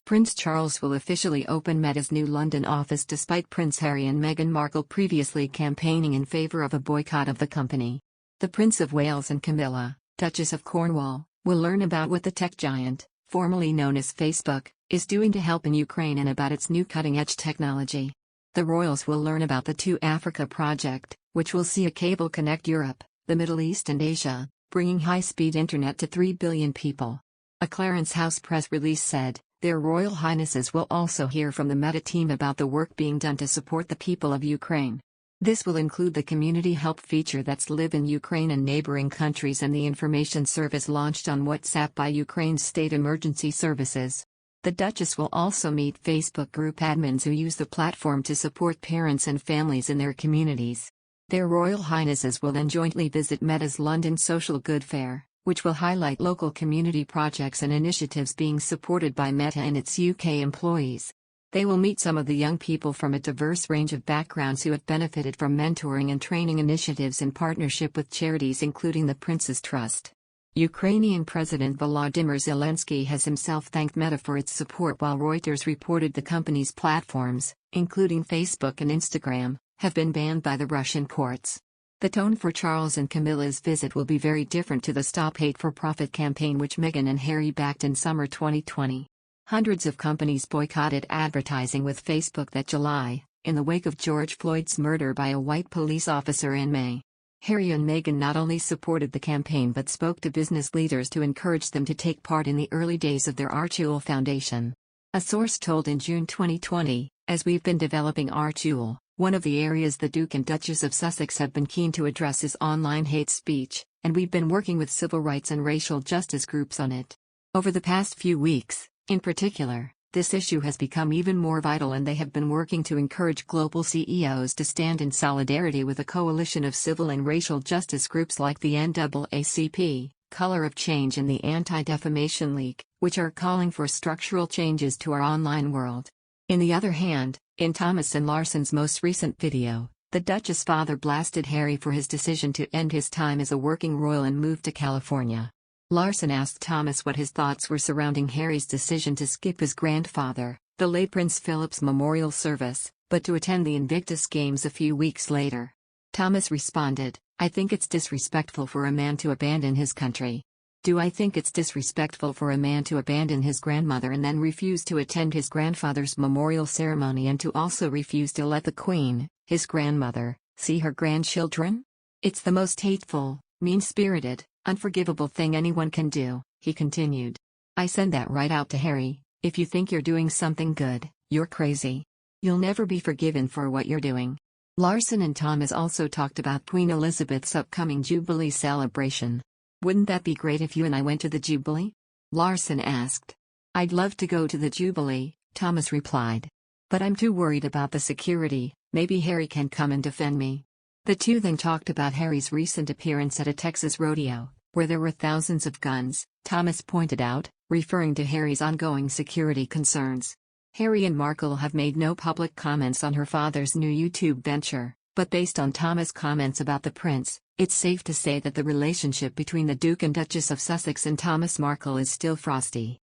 Prince Charles will officially open Meta's new London office despite Prince Harry and Meghan Markle previously campaigning in favour of a boycott of the company. The Prince of Wales and Camilla, Duchess of Cornwall, will learn about what the tech giant, formerly known as Facebook, is doing to help in Ukraine and about its new cutting-edge technology. The royals will learn about the 2 Africa project, which will see a cable connect Europe, the Middle East and Asia, bringing high-speed internet to 3 billion people. A Clarence House press release said, "Their Royal Highnesses will also hear from the Meta team about the work being done to support the people of Ukraine. This will include the community help feature that's live in Ukraine and neighboring countries and the information service launched on WhatsApp by Ukraine's state emergency services." The Duchess will also meet Facebook group admins who use the platform to support parents and families in their communities. Their Royal Highnesses will then jointly visit Meta's London Social Good Fair, which will highlight local community projects and initiatives being supported by Meta and its UK employees. They will meet some of the young people from a diverse range of backgrounds who have benefited from mentoring and training initiatives in partnership with charities including the Prince's Trust. Ukrainian President Volodymyr Zelensky has himself thanked Meta for its support, while Reuters reported the company's platforms, including Facebook and Instagram, have been banned by the Russian courts. The tone for Charles and Camilla's visit will be very different to the Stop Hate for Profit campaign which Meghan and Harry backed in summer 2020. Hundreds of companies boycotted advertising with Facebook that July, in the wake of George Floyd's murder by a white police officer in May. Harry and Meghan not only supported the campaign but spoke to business leaders to encourage them to take part in the early days of their Archewell Foundation. A source told in June 2020, "As we've been developing Archewell, one of the areas the Duke and Duchess of Sussex have been keen to address is online hate speech, and we've been working with civil rights and racial justice groups on it. Over the past few weeks, in particular, this issue has become even more vital, and they have been working to encourage global CEOs to stand in solidarity with a coalition of civil and racial justice groups like the NAACP, Color of Change and the Anti-Defamation League, which are calling for structural changes to our online world." In the other hand, in Thomas and Larson's most recent video, the Duchess' father blasted Harry for his decision to end his time as a working royal and move to California. Larson asked Thomas what his thoughts were surrounding Harry's decision to skip his grandfather, the late Prince Philip's memorial service, but to attend the Invictus Games a few weeks later. Thomas responded, "I think it's disrespectful for a man to abandon his country. Do I think it's disrespectful for a man to abandon his grandmother and then refuse to attend his grandfather's memorial ceremony and to also refuse to let the Queen, his grandmother, see her grandchildren? It's the most hateful, mean-spirited, unforgivable thing anyone can do," he continued. "I send that right out to Harry. If you think you're doing something good, you're crazy. You'll never be forgiven for what you're doing." Larson and Thomas also talked about Queen Elizabeth's upcoming Jubilee celebration. "Wouldn't that be great if you and I went to the Jubilee?" Larson asked. "I'd love to go to the Jubilee," Thomas replied. "But I'm too worried about the security. Maybe Harry can come and defend me." The two then talked about Harry's recent appearance at a Texas rodeo, where there were thousands of guns, Thomas pointed out, referring to Harry's ongoing security concerns. Harry and Markle have made no public comments on her father's new YouTube venture, but based on Thomas' comments about the prince, it's safe to say that the relationship between the Duke and Duchess of Sussex and Thomas Markle is still frosty.